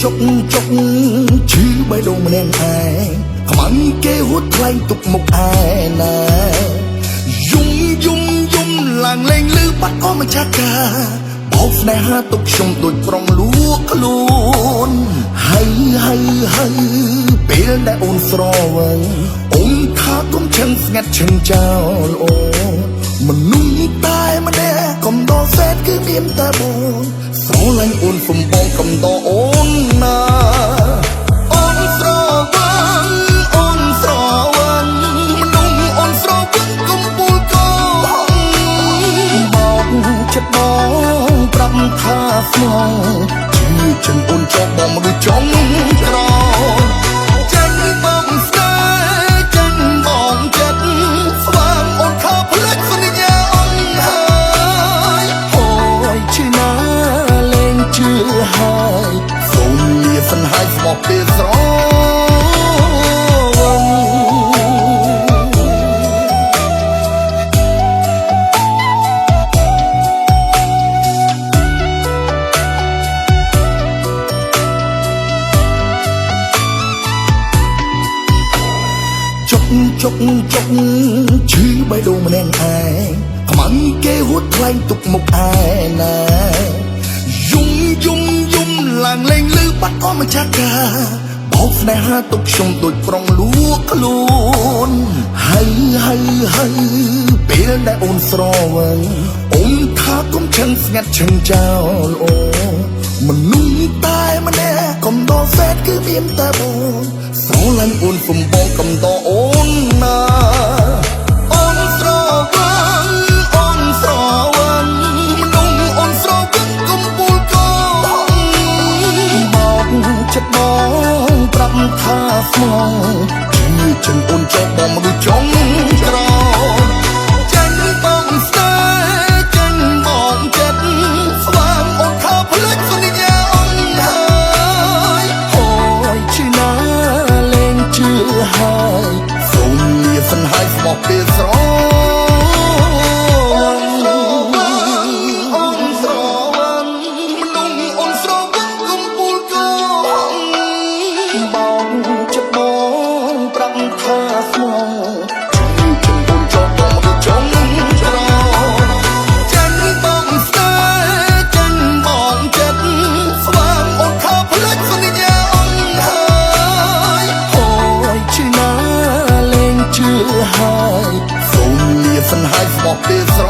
ចុកឈឺបេះដូងម្នាក់ឯងខ្មាំងគេហួតថ្លែងទុកមុខឯណាយំឡើងលេងលឺបាត់អស់ម្ចាស់កាបោកស្នេហាទុកខ្ញុំដូចប្រុងលួងខ្លួនហើយពេលដែលអូនស្រវឹងអូនថាគុំឈឹងស្ងាត់ឈឹងចោលអូមនុស្សតែម្នាក់កំដរសេតគឺមានតែបងស្រឡាញ់អូនសំបងកំដរអូនណាអូនស្រវឹងមនុស្សអូនស្រវឹងកំពូលកោមកចិត្តបងប្រាប់ថាស្មងជឿchânអូនចង់បងមនុស្សចង់ក្រចាញ់បងស្នេហ៍ចាញ់បងចិត្តស្វាមអូនថាផ្លេចសន្យាអូនហើយហើយឈឺណាលែងជឿហើយសូមលាសិនហើយស្មោះពេលស្រចុកឈឺបេះដូងម្នាក់ឯងខ្មាំងគេហួតថ្លែងទុកមុខឯណាយំឡើងលេងលឺបាត់អស់ម្ចាស់កាបោកស្នេហាទុកខ្ញុំដូចប្រុងលួងខ្លួនហើយពេលដែលអូនស្រវឹងអូនថាគុំឈឹងស្ងាត់ឈឹងចោលអូមនុស្សតែម្នាក់កំដរសេតគឺមានតែបងស្រឡាញ់អូនសំបងកំដរអូនណាអូនស្រវឹងមនុស្សអូនស្រវឹងកំពូលកោមកចិត្តបងប្រាប់ថាស្មងជឿchânអូនចង់បងមនុស្សចង់ក្រចាញ់បងស្នេហ៍ចាញ់បងចិត្តស្វាមអូនថាផ្លេចសន្យាអូនហើយហើយឈឺណាលែងជឿហើយសូមលាសិនហើយស្មោះពេលស្រហើយសូមលាសិនហើយស្មោះពេលស្រ